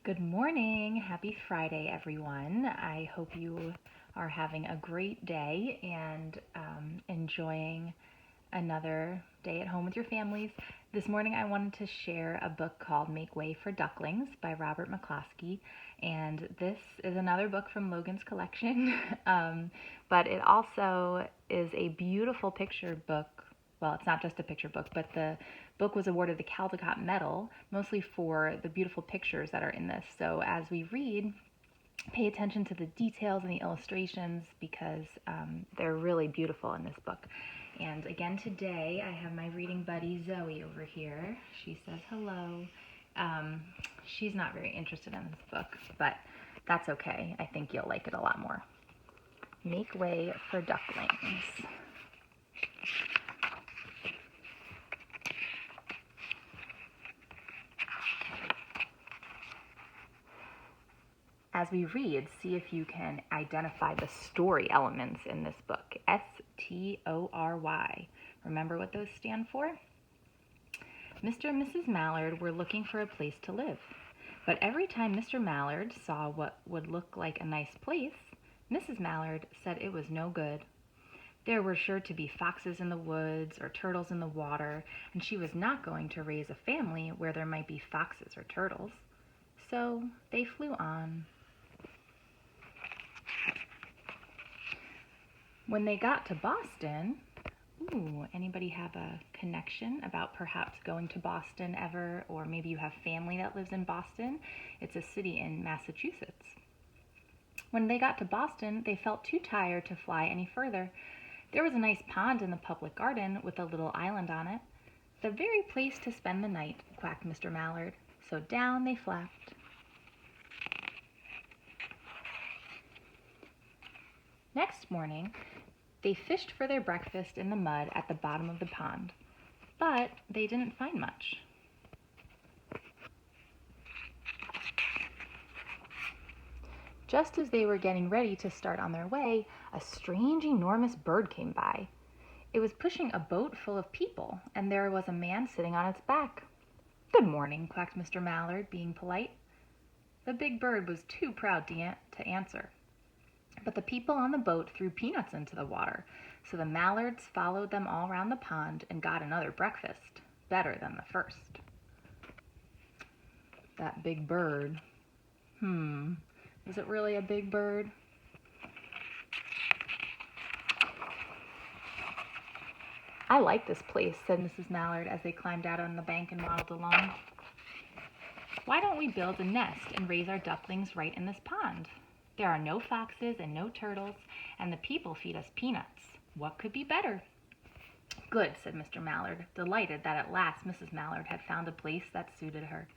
Good morning. Happy Friday, everyone. I hope you are having a great day and enjoying another day at home with your families. This morning, I wanted to share a book called Make Way for Ducklings by Robert McCloskey. And this is another book from Logan's collection, but it also is a beautiful picture book. Well, it's not just a picture book, but the book was awarded the Caldecott Medal, mostly for the beautiful pictures that are in this. So as we read, pay attention to the details and the illustrations because they're really beautiful in this book. And again today, I have my reading buddy Zoe over here. She says hello. She's not very interested in this book, but that's okay. I think you'll like it a lot more. Make Way for Ducklings. As we read, see if you can identify the story elements in this book. S-T-O-R-Y. Remember what those stand for? Mr. and Mrs. Mallard were looking for a place to live. But every time Mr. Mallard saw what would look like a nice place, Mrs. Mallard said it was no good. There were sure to be foxes in the woods or turtles in the water, and she was not going to raise a family where there might be foxes or turtles. So they flew on. When they got to Boston, anybody have a connection about perhaps going to Boston ever, or maybe you have family that lives in Boston? It's a city in Massachusetts. When they got to Boston, they felt too tired to fly any further. There was a nice pond in the public garden with a little island on it. The very place to spend the night, quacked Mr. Mallard. So down they flapped. Next morning, they fished for their breakfast in the mud at the bottom of the pond, but they didn't find much. Just as they were getting ready to start on their way, a strange, enormous bird came by. It was pushing a boat full of people, and there was a man sitting on its back. "Good morning," quacked Mr. Mallard, being polite. The big bird was too proud to answer. But the people on the boat threw peanuts into the water, so the Mallards followed them all round the pond and got another breakfast, better than the first. That big bird. Was it really a big bird? "I like this place," said Mrs. Mallard as they climbed out on the bank and waddled along. "Why don't we build a nest and raise our ducklings right in this pond? There are no foxes and no turtles, and the people feed us peanuts. What could be better?" "Good," said Mr. Mallard, delighted that at last Mrs. Mallard had found a place that suited her.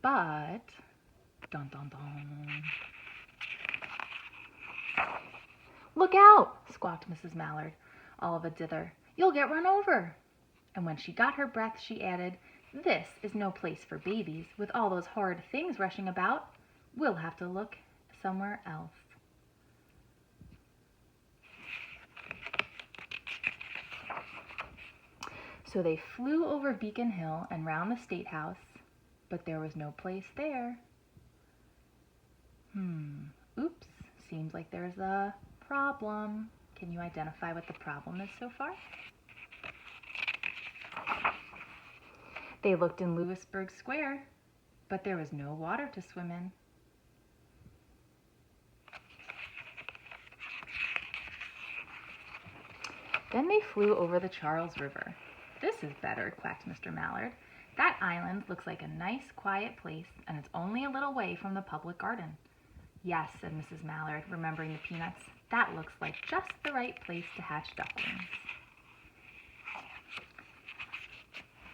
But, dun dun dun. "Look out!" squawked Mrs. Mallard, all of a dither. "You'll get run over." And when she got her breath, she added, "This is no place for babies, with all those horrid things rushing about. We'll have to look somewhere else." So they flew over Beacon Hill and round the State House, but there was no place there. Oops, seems like there's a problem. Can you identify what the problem is so far? They looked in Lewisburg Square, but there was no water to swim in. Then they flew over the Charles River. "This is better," quacked Mr. Mallard. "That island looks like a nice, quiet place, and it's only a little way from the public garden." "Yes," said Mrs. Mallard, remembering the peanuts. "That looks like just the right place to hatch ducklings."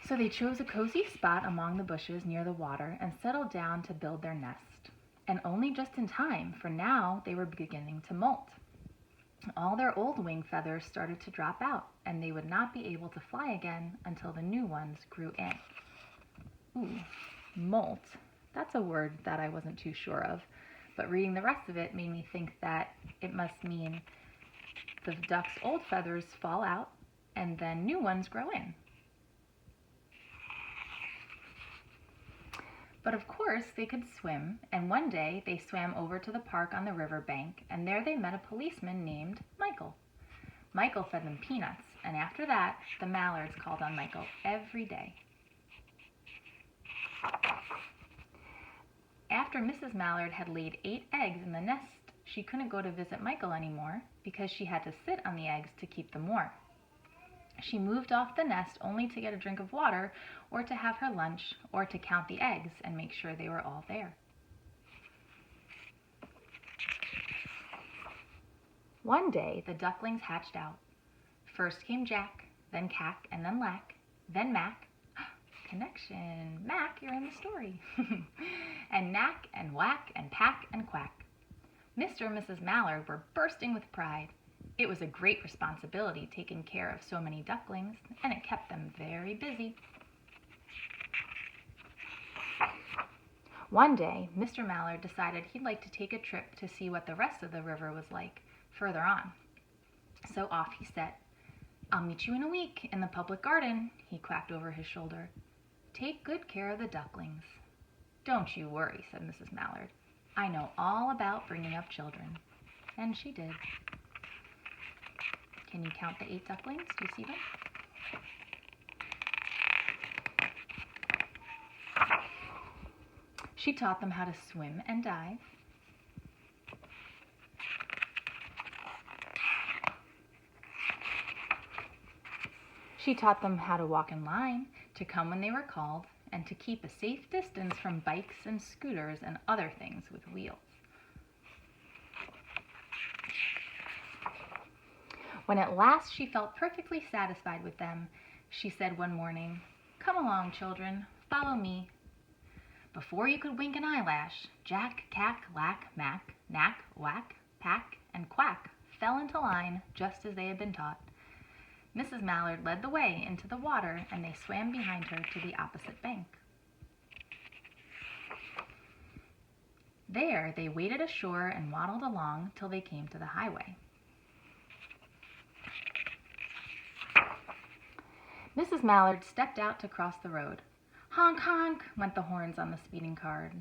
So they chose a cozy spot among the bushes near the water and settled down to build their nest. And only just in time, for now they were beginning to molt. All their old wing feathers started to drop out, and they would not be able to fly again until the new ones grew in. Molt. That's a word that I wasn't too sure of, but reading the rest of it made me think that it must mean the duck's old feathers fall out, and then new ones grow in. But of course they could swim, and one day they swam over to the park on the river bank, and there they met a policeman named Michael. Michael fed them peanuts, and after that, the mallards called on Michael every day. After Mrs. Mallard had laid 8 eggs in the nest, she couldn't go to visit Michael anymore because she had to sit on the eggs to keep them warm. She moved off the nest only to get a drink of water or to have her lunch or to count the eggs and make sure they were all there. One day, the ducklings hatched out. First came Jack, then Cack, and then Lack, then Mac. Connection. Mac, you're in the story. And Knack, and Whack, and Pack, and Quack. Mr. and Mrs. Mallard were bursting with pride. It was a great responsibility taking care of so many ducklings, and it kept them very busy. One day, Mr. Mallard decided he'd like to take a trip to see what the rest of the river was like further on. So off he set. "I'll meet you in a week in the public garden," he quacked over his shoulder. "Take good care of the ducklings." "Don't you worry," said Mrs. Mallard. "I know all about bringing up children." And she did. Can you count the 8 ducklings? Do you see them? She taught them how to swim and dive. She taught them how to walk in line, to come when they were called, and to keep a safe distance from bikes and scooters and other things with wheels. When at last she felt perfectly satisfied with them, she said one morning, "Come along, children, follow me." Before you could wink an eyelash, Jack, Cack, Lack, Mac, Knack, Whack, Pack, and Quack fell into line just as they had been taught. Mrs. Mallard led the way into the water, and they swam behind her to the opposite bank. There they waded ashore and waddled along till they came to the highway. Mrs. Mallard stepped out to cross the road. Honk, honk, went the horns on the speeding cars.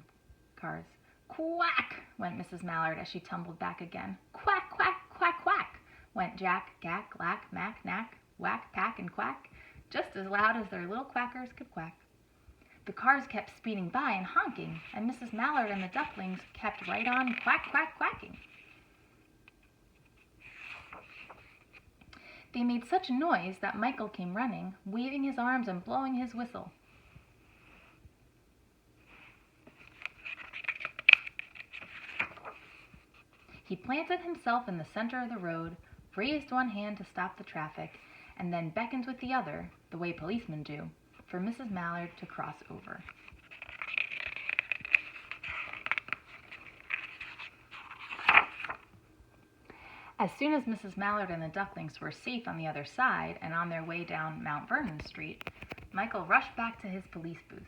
Quack, went Mrs. Mallard as she tumbled back again. Quack, quack, quack, quack, went Jack, Gack, Lack, Mac, Knack, Whack, Pack, and Quack, just as loud as their little quackers could quack. The cars kept speeding by and honking, and Mrs. Mallard and the ducklings kept right on quack, quack, quacking. They made such a noise that Michael came running, waving his arms and blowing his whistle. He planted himself in the center of the road, raised one hand to stop the traffic, and then beckoned with the other, the way policemen do, for Mrs. Mallard to cross over. As soon as Mrs. Mallard and the ducklings were safe on the other side and on their way down Mount Vernon Street, Michael rushed back to his police booth.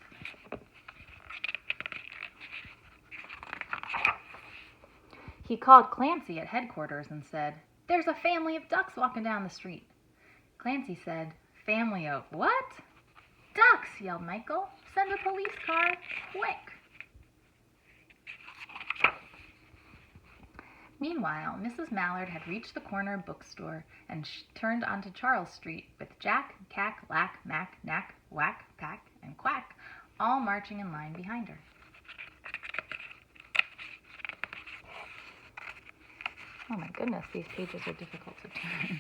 He called Clancy at headquarters and said, "There's a family of ducks walking down the street." Clancy said, "Family of what?" "Ducks," yelled Michael. "Send a police car, quick." Meanwhile, Mrs. Mallard had reached the corner bookstore and turned onto Charles Street with Jack, Cack, Lack, Mac, Knack, Whack, Pack, and Quack all marching in line behind her. Oh my goodness, these pages are difficult to turn.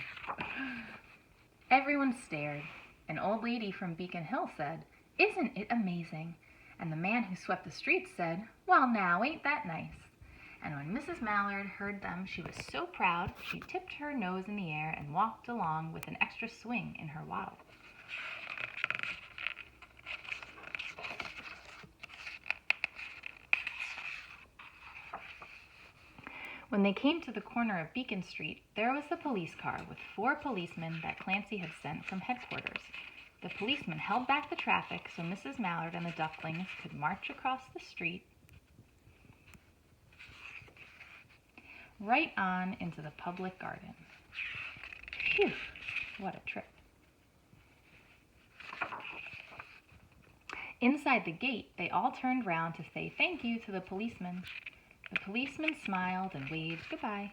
Everyone stared. An old lady from Beacon Hill said, "Isn't it amazing?" And the man who swept the streets said, "Well now, ain't that nice?" And when Mrs. Mallard heard them, she was so proud, she tipped her nose in the air and walked along with an extra swing in her waddle. When they came to the corner of Beacon Street, there was the police car with 4 policemen that Clancy had sent from headquarters. The policemen held back the traffic so Mrs. Mallard and the ducklings could march across the street right on into the public garden. Phew, what a trip. Inside the gate, they all turned round to say thank you to the policeman. The policeman smiled and waved goodbye.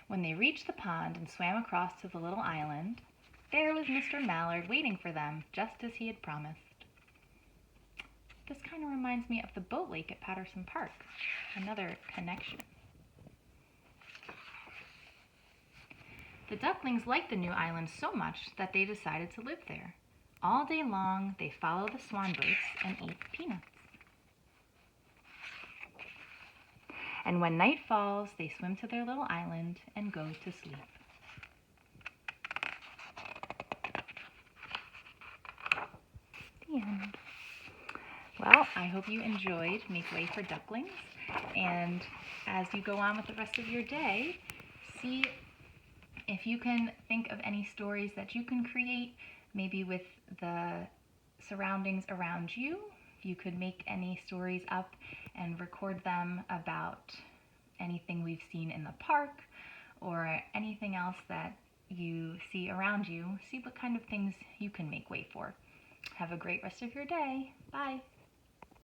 When they reached the pond and swam across to the little island, there was Mr. Mallard waiting for them, just as he had promised. This kind of reminds me of the boat lake at Patterson Park. Another connection. The ducklings liked the new island so much that they decided to live there. All day long, they follow the swan boats and eat peanuts. And when night falls, they swim to their little island and go to sleep. The end. Well, I hope you enjoyed Make Way for Ducklings. And as you go on with the rest of your day, see if you can think of any stories that you can create, maybe with the surroundings around you. You could make any stories up and record them about anything we've seen in the park or anything else that you see around you. See what kind of things you can make way for. Have a great rest of your day. Bye.